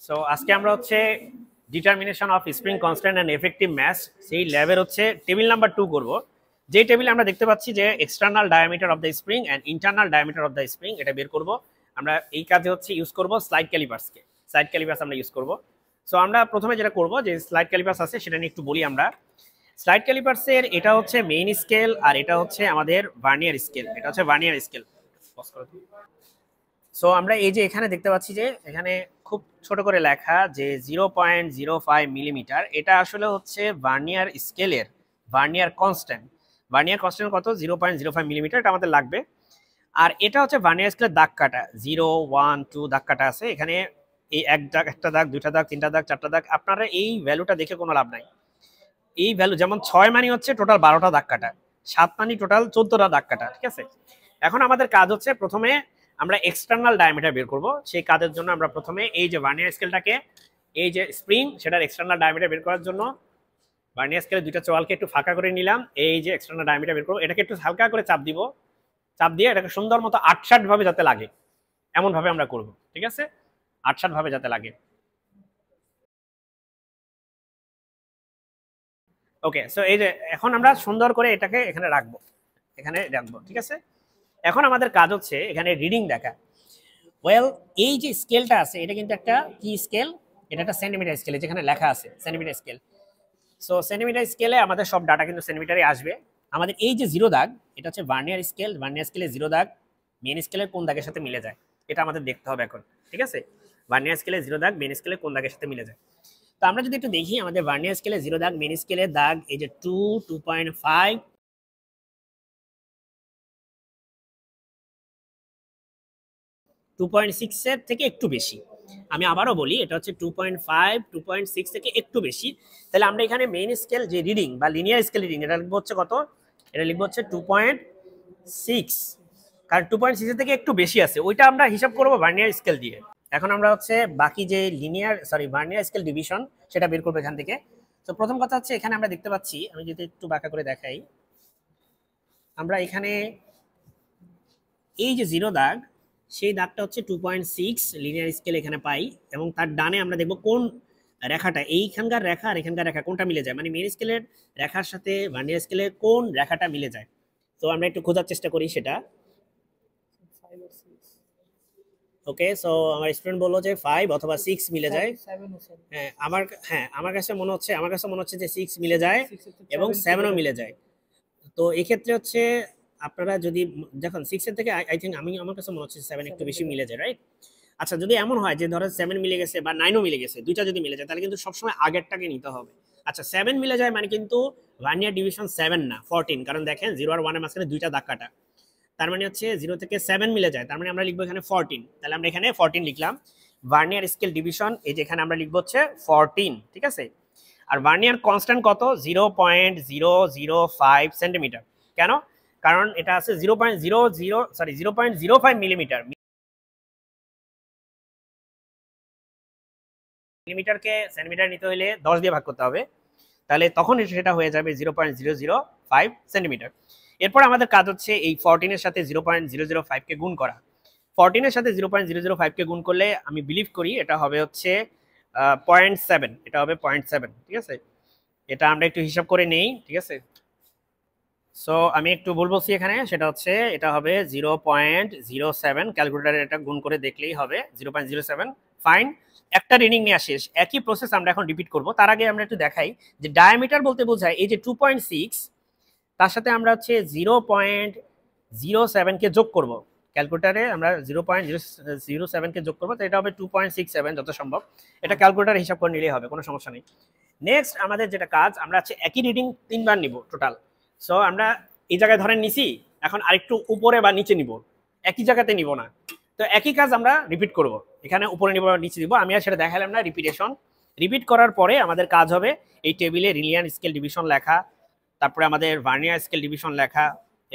So আজকে আমরা হচ্ছে determination of spring constant and effective mass সেই ল্যাবের হচ্ছে টেবিল নাম্বার 2 করব। যে টেবিলে আমরা দেখতে পাচ্ছি যে external diameter of the spring and internal diameter of the spring এটা বের করব। আমরা এই কাজে হচ্ছে ইউজ করব স্লাইড ক্যালিপার্সকে। স্লাইড ক্যালিপার্স আমরা ইউজ করব। সো আমরা প্রথমে যেটা করব যে স্লাইড ক্যালিপার্স আছে সেটা নিয়ে একটু বলি আমরা। স্লাইড ক্যালিপার্সের এটা হচ্ছে মেইন স্কেল আর এটা হচ্ছে আমাদের ভার্নিয়ার স্কেল। এটা হচ্ছে ভার্নিয়ার স্কেল। সো আমরা এই যে এখানে দেখতে পাচ্ছি যে এখানে খুব ছোট করে লেখা যে 0.05 মিলিমিটার, এটা আসলে হচ্ছে ভার্নিয়ার স্কেলের ভার্নিয়ার কনস্ট্যান্ট। ভার্নিয়ার কনস্ট্যান্ট কত? 0.05 মিলিমিটার, এটা আমাদের লাগবে। আর এটা হচ্ছে ভার্নিয়ার স্কেলের দাগ কাটা, 0, 1, 2 দাগ কাটা আছে এখানে। এই এক দাগ, একটা দাগ, দুইটা দাগ, তিনটা দাগ, চারটা দাগ, আপনারা এই ভ্যালুটা দেখে কোনো লাভ নাই। এই ভ্যালু যেমন 6 মানে হচ্ছে টোটাল 12টা দাগ কাটা, 7 মানে টোটাল 14টা দাগ কাটা, ঠিক আছে। এখন আমাদের কাজ হচ্ছে প্রথমে আমরা এক্সটার্নাল ডায়ামিটার বের করব। সেই কাজের জন্য আমরা প্রথমে এই যে ভার্নিয়ার স্কেলটাকে, এই যে স্প্রিং সেটার এক্সটার্নাল ডায়ামিটার বের করার জন্য ভার্নিয়ার স্কেলের দুইটা চোয়ালকে একটু ফাঁকা করে নিলাম। এই যে এক্সটার্নাল ডায়ামিটার বের করব, এটাকে একটু হালকা করে চাপ দিব। চাপ দিয়ে এটাকে সুন্দর মতো ৮৬ ভাবে যাতে লাগে এমন ভাবে আমরা করব, ঠিক আছে। ৮৬ ভাবে যাতে লাগে। ওকে, সো এই যে এখন আমরা সুন্দর করে এটাকে এখানে রাখবো, ঠিক আছে। এখন আমাদের কাজ হচ্ছে এখানে রিডিং দেখা। ওয়েল, এই যে স্কেলটা আছে এটা কিন্তু একটা কি স্কেল? এটা একটা সেন্টিমিটার স্কেল, যেখানে লেখা আছে সেন্টিমিটার স্কেল। সো সেন্টিমিটার স্কেলে আমাদের সব ডাটা কিন্তু সেন্টিমিটারে আসবে। আমাদের এই যে 0 দাগ, এটা হচ্ছে ভার্নিয়ার স্কেল। ভার্নিয়ার স্কেলে 0 দাগ মেন স্কেলের কোন দাগের সাথে মিলে যায় এটা আমাদের দেখতে হবে এখন, ঠিক আছে। ভার্নিয়ার স্কেলে 0 দাগ মেন স্কেলের কোন দাগের সাথে মিলে যায়। তো আমরা যদি একটু দেখি আমাদের ভার্নিয়ার স্কেলে 0 দাগ, মেন স্কেলের দাগ এই যে 2, 2.5, 2.6 এর থেকে একটু বেশি। আমি আবারও বলি, এটা হচ্ছে 2.5, 2.6 থেকে একটু বেশি। তাহলে আমরা এখানে মেইন স্কেল যে রিডিং বা লিনিয়ার স্কেল রিডিং, এটা লিখবো হচ্ছে কত? এটা লিখবো হচ্ছে 2.6, কারণ 2.6 এর থেকে একটু বেশি আছে, ওইটা আমরা হিসাব করবো ভার্নিয়ার স্কেল দিয়ে। এখন আমরা হচ্ছে বাকি যে ভার্নিয়ার স্কেল ডিভিশন সেটা বের করবো এখান থেকে। তো প্রথম কথা হচ্ছে এখানে আমরা দেখতে পাচ্ছি, আমি যদি একটু বাঁকা করে দেখাই, আমরা এখানে এই যে 0 দাগ, সেই দাগটা হচ্ছে 2.6 লিনিয়ার স্কেল এখানে পাই। এবং তার ডানে আমরা দেখব কোন রেখাটা, এইখানকার রেখা আর এখানকার রেখা কোনটা মিলে যায়, মানে মেন স্কেলের রেখার সাথে ভার্নিয়ার স্কেলের কোন রেখাটা মিলে যায়। তো আমরা একটু খোঁজার চেষ্টা করি সেটা। ওকে, সো আমার স্টুডেন্ট বললো যে 5 অথবা 6 মিলে যায়। আমার কাছে মনে হচ্ছে যে 6 মিলে যায় এবং 7ও মিলে যায়। তো এক্ষেত্রে হচ্ছে আপনারা যদি দেখুন 6 এর থেকে আই থিঙ্ক আমার কাছে মনে হচ্ছে 7 একটু বেশি মিলে যায়, রাইট? আচ্ছা, যদি এমন হয় যে ধরো 7 মিলে গেছে বা 9ও মিলে গেছে, দুইটা যদি মিলে যায়, তাহলে কিন্তু সবসময় আগেরটাকে নিতে হবে। আচ্ছা, 7 মিলে যায় মানে কিন্তু ভার্নিয়ার ডিভিশন 7 না 14, কারণ দেখেন 0 আর 1 এর মাঝখানে দুইটা দাগ কাটা। তার মানে হচ্ছে 0 থেকে 7 মিলে যায়, তার মানে আমরা লিখবো এখানে 14। তাহলে আমরা এখানে 14 লিখলাম। ভার্নিয়ার স্কেল ডিভিশন এই যে এখানে আমরা লিখবো হচ্ছে 14, ঠিক আছে। আর ভার্নিয়ার কনস্ট্যান্ট কত? 0.005 সেন্টিমিটার। কেন? কারণ এটা আছে 0.05 মিলিমিটার। মিলিমিটারকে সেন্টিমিটার নিতে হলে 10 দিয়ে ভাগ করতে হবে, তাহলে তখন সেটা হয়ে যাবে 0.005 সেন্টিমিটার। এরপর আমাদের কাজ হচ্ছে এই 14 এর সাথে 0.005 কে গুণ করা। 14 এর সাথে 0.005 কে গুণ করলে আমি বিলিভ করি এটা হবে হচ্ছে 0.7, এটা হবে 0.7, ঠিক আছে। এটা আমরা একটু হিসাব করে নেই, ঠিক আছে। সো আমি একটু ভুল বলছি এখানে, সেটা হচ্ছে এটা হবে 0.07। ক্যালকুলেটারে এটা গুণ করে দেখলেই হবে 0.07। ফাইন, একটা রিডিং নেওয়া শেষ। একই প্রসেস আমরা এখন রিপিট করব। তার আগে আমরা একটু দেখাই যে ডায়ামিটার বলতে বোঝায় এই যে 2.6, তার সাথে আমরা হচ্ছে 0.07 কে যোগ করব। ক্যালকুলেটারে আমরা 0.007 কে যোগ করবো, তো এটা হবে 2.67 যত সম্ভব। এটা ক্যালকুলেটারে হিসাব করে নিলেই হবে, কোনো সমস্যা নেই। নেক্সট আমাদের যেটা কাজ, আমরা হচ্ছে একই রিডিং 3 বার নিব টোটাল। সো আমরা এই জায়গায় ধরেন নিছি, এখন আরেকটু উপরে বা নিচে নিব, একই জায়গাতে নিব না। তো একই কাজ আমরা রিপিট করব, এখানে উপরে নিব নিচে দিব। আমি আর সেটা দেখালাম না, রিপিটেশন। রিপিট করার পরে আমাদের কাজ হবে এই টেবিলে রিলিয়ান স্কেল ডিভিশন লেখা, তারপরে আমাদের ভার্নিয়ার স্কেল ডিভিশন লেখা,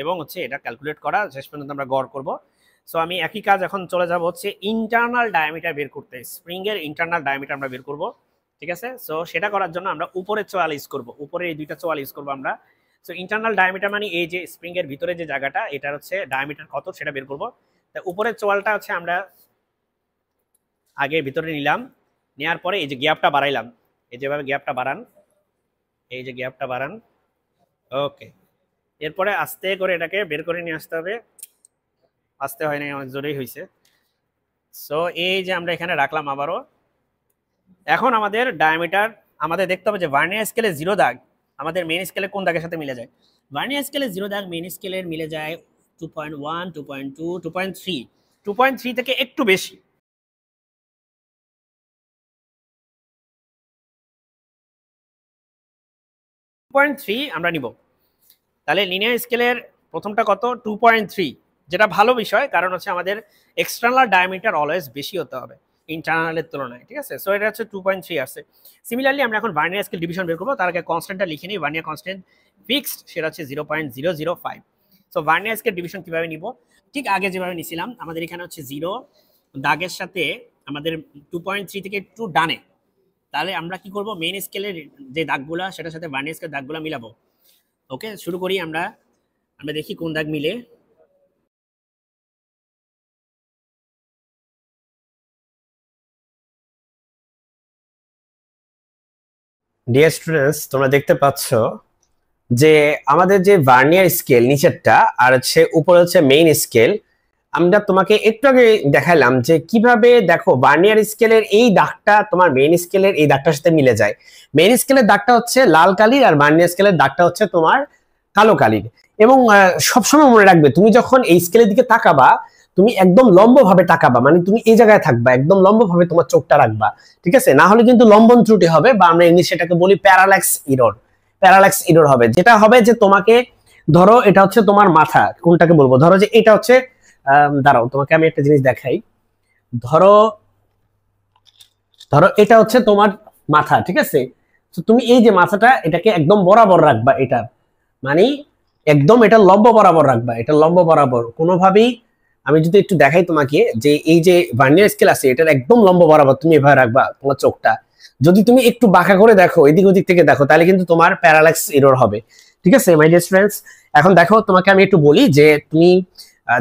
এবং হচ্ছে এটা ক্যালকুলেট করা, শেষ পর্যন্ত আমরা গড় করব। সো আমি একই কাজ এখন চলে যাব হচ্ছে ইন্টারনাল ডায়ামিটার বের করতে। স্প্রিং এর ইন্টারনাল ডায়ামিটার আমরা বের করব, ঠিক আছে। সো সেটা করার জন্য আমরা উপরের চোয়াল ইউজ করব, উপরের এই দুইটা চোয়াল ইউজ করব আমরা। সো ইন্টারনাল ডায়ামিটার মানে এই যে স্প্রিং এর ভিতরে যে জায়গাটা, এটার হচ্ছে ডায়ামিটার কত সেটা বের করব। তা উপরের চোয়ালটা হচ্ছে আমরা আগে ভিতরে নিলাম, নেওয়ার পরে এই যে গ্যাপটা বাড়াইলাম, এই যেভাবে গ্যাপটা বাড়ান, এই যে গ্যাপটা বাড়ান। ওকে, এরপরে আস্তে করে এটাকে বের করে নিয়ে আসতে হবে। আস্তে হয় না, অনেক জোরেই হয়েছে। সো এই যে আমরা এখানে রাখলাম আবারও। এখন আমাদের ডায়ামিটার আমাদের দেখতে হবে যে ভার্নিয়ার স্কেলে 0 দাগ আমাদের মেইন স্কেলে কোন দাগের সাথে মিলে যায়। ভার্নিয়ার স্কেলে 0 দাগ মেইন স্কেলের মিলে যায় 2.1, 2.2, 2.3, 2.3 থেকে একটু বেশি। 2.3 আমরা নিব। তাহলে লিনিয়ার স্কেলের প্রথমটা কত? 2.3, যেটা ভালো বিষয়, কারণ হচ্ছে আমাদের এক্সটার্নাল ডায়ামিটার অলওয়েজ বেশি হতে হবে ইন্টারনালের তুলনায়, ঠিক আছে? সো এটা হচ্ছে 2.3 আসছে। সিমিলারলি আমরা এখন ভার্নিয়ার স্কেল ডিভিশন বের করবো, তার আগে কনস্ট্যান্টটা লিখে নিই। ভার্নিয়ার কনস্ট্যান্ট ফিক্সড, সেটা হচ্ছে 0.005। সো ভার্নিয়ার স্কেল ডিভিশন কিভাবে নিব? ঠিক আগে যেভাবে নিছিলাম, আমাদের এখানে হচ্ছে 0 দাগের সাথে আমাদের 2.3 থেকে একটু ডানে, তাহলে আমরা কি করব, মেইন স্কেলের যে দাগগুলা সেটার সাথে ভার্নিয়ার স্কেল দাগগুলা মিলাবো। ওকে, শুরু করি আমরা। আমরা দেখি কোন দাগ মিলে। ডিয়ার স্টুডেন্টস, তোমরা দেখতে পাচ্ছ যে আমাদের যে ভার্নিয়ার স্কেল নিচেরটা আর হচ্ছে উপরে হচ্ছে মেইন স্কেল। আমরা তোমাকে একটু আগে দেখালাম যে কিভাবে দেখো ভার্নিয়ার স্কেলের এই দাগটা তোমার মেইন স্কেলের এই দাগটার সাথে মিলে যায়। মেইন স্কেলের দাগটা হচ্ছে লাল কালির আর ভার্নিয়ার স্কেলের দাগটা হচ্ছে তোমার কালো কালির। এবং সবসময় মনে রাখবে, তুমি যখন এই স্কেলের দিকে তাকাবা তুমি একদম লম্ব ভাবে তাকাবা, মানে তুমি এই জায়গায় থাকবা, একদম লম্ব ভাবে তোমার চোখটা রাখবা, ঠিক আছে? না হলে কিন্তু লম্বন ত্রুটি হবে, বা আমরা ইংলিশে এটাকে বলি প্যারাল্যাক্স ইরর। প্যারাল্যাক্স ইরর হবে, যেটা হবে যে তোমাকে, ধরো এটা হচ্ছে তোমার মাথা, কোনটাকে বলবো, ধরো যে এটা হচ্ছে, দাঁড়াও তোমাকে আমি একটা জিনিস দেখাই। ধরো ধরো এটা হচ্ছে তোমার মাথা, ঠিক আছে? তো তুমি এই যে মাথাটা এটাকে একদম বরাবর রাখবা, এটা মানে একদম এটা লম্ব বরাবর রাখবা, এটা লম্ব বরাবর কোনোভাবেই। আমি যদি একটু দেখাই তোমাকে, যে এই যে ভার্নিয়ার স্কেল আছে এটার একদম লম্ব বরাবর তুমি এভাবে রাখবা তোমার চোখটা। যদি তুমি একটু বাঁকা করে দেখো, এদিক ওদিক থেকে দেখো, তাহলে কিন্তু তোমার প্যারাল্যাক্স এরর হবে, ঠিক আছে মাই ডিয়ার স্টুডেন্টস? এখন দেখো তোমাকে আমি একটু বলি যে তুমি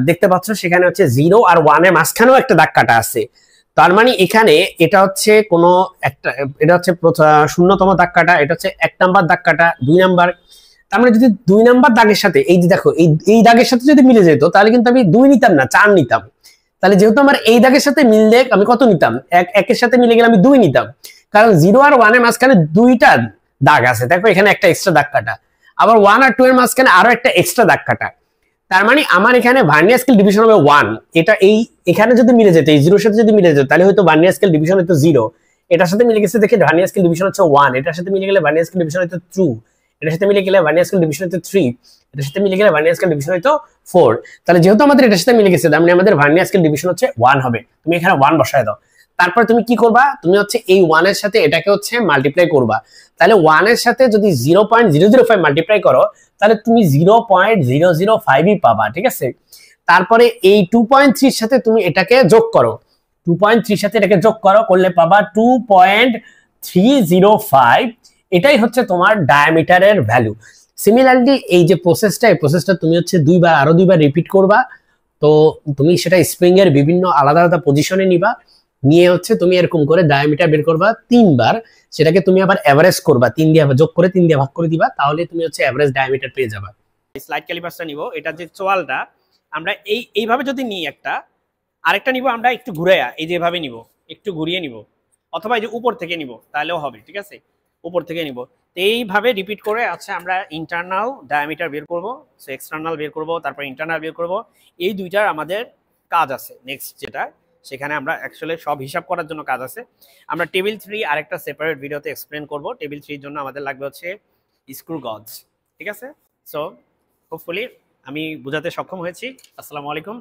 দেখতে পাচ্ছ সেখানে হচ্ছে 0 আর 1 এর মাঝখানেও একটা দাগ কাটা আছে। তার মানে এখানে এটা হচ্ছে কোনো একটা, এটা হচ্ছে শূন্যতম দাগ কাটা, এটা হচ্ছে 1 নাম্বার দাগ কাটা, 2 নাম্বার। তার মানে যদি 2 নাম্বার দাগের সাথে এই যে দেখো এই দাগের সাথে যদি মিলে যেত, তাহলে কিন্তু আমি 2 নিতাম না, 4 নিতাম। তাহলে যেহেতু আমার এই দাগের সাথে মিললে আমি কত নিতাম, একের সাথে মিলে গেলে আমি 2 নিতাম, কারণ 0 আর 1 এর মাঝখানে 2টা দাগ আছে। দেখো এখানে একটা এক্সট্রা দাগ কাটা, আবার 1 আর 2 এর মাঝখানে আরো একটা এক্সট্রা দাগ কাটা। তার মানে আমার এখানে ভার্নিয়ার স্কেল ডিভিশন হবে 1। এটা এই এখানে যদি মিলে যেত, এই 0 এর সাথে যদি মিলে যেত, তাহলে হয়তো ভার্নিয়ার স্কেল ডিভিশন হতো 0। এটার সাথে মিলে গেছে দেখে ভার্নিয়ার স্কেল ডিভিশন হচ্ছে 1। এটার সাথে মিলে গেলে ভার্নিয়ার স্কেল ডিভিশন হতো 2। এটার সাথে মিলে গেলে ভার্নিয়ার স্কেল ডিভিশন হতো 3। এটার সাথে মিলে গেলে ভার্নিয়ার স্কেল ডিভিশন হতো 4। তাহলে যেহেতু আমাদের এটার সাথে মিলে গেছে, তার মানে আমাদের ভার্নিয়ার স্কেল ডিভিশন হচ্ছে 1 হবে। তুমি এখানে 1 বসায় দাও। তারপর তুমি কি করবা, তুমি হচ্ছে এই 1 এর সাথে এটাকে হচ্ছে মাল্টিপ্লাই করবা। তাহলে 1 এর সাথে যদি 0.005 মাল্টিপ্লাই করো, তাহলে তুমি 0.005ই পাবা, ঠিক আছে? তারপরে এই 2.3 এর সাথে তুমি এটাকে যোগ করো, 2.3 এর সাথে এটাকে যোগ করো, করলে পাবা 2.305। এটাই হচ্ছে তোমার ডায়ামিটারের ভ্যালু। সিমিলারলি এই যে প্রসেসটা, এই প্রসেসটা তুমি হচ্ছে আরো দুইবার রিপিট করবা। তো তুমি সেটা স্প্রিং এর বিভিন্ন আলাদা আলাদা পজিশনে নিবা, নিয়ে হচ্ছে তুমি এরকম করে ডায়ামিটার বের করবা 3 বার। সেটাকে তুমি আবার এভারেজ করবা, 3 দিয়ে যোগ করে 3 দিয়ে ভাগ করে দিবা, তাহলে তুমি হচ্ছে এভারেজ ডায়ামিটার পেয়ে যাবা। স্লাইড ক্যালিপারসটা নিব, এটা যে চোয়ালটা আমরা এইভাবে যদি নিই, আরেকটা নিব আমরা একটু ঘুরে, এই যে এভাবে নিব, একটু ঘুরিয়ে নিব, অথবা এই যে উপর থেকে নিব, তাহলেও হবে, ঠিক আছে? উপর থেকে নিব। তো এইভাবে রিপিট করে আচ্ছা আমরা ইন্টারনাল ডায়ামিটার বের করব, সো এক্সটার্নাল বের করব, তারপর ইন্টারনাল বের করব। এই দুইটার আমাদের কাজ আছে নেক্সট, যেটা সেখানে আমরা অ্যাকচুয়ালি সব হিসাব করার জন্য কাজ আছে। আমরা টেবিল 3 আরেকটা সেপারেট ভিডিওতে এক্সপ্লেন করব। টেবিল 3 এর জন্য আমাদের লাগবে হচ্ছে স্ক্রু গজ, ঠিক আছে? সো হোপফুলি আমি বোঝাতে সক্ষম হয়েছি। আসসালামু আলাইকুম।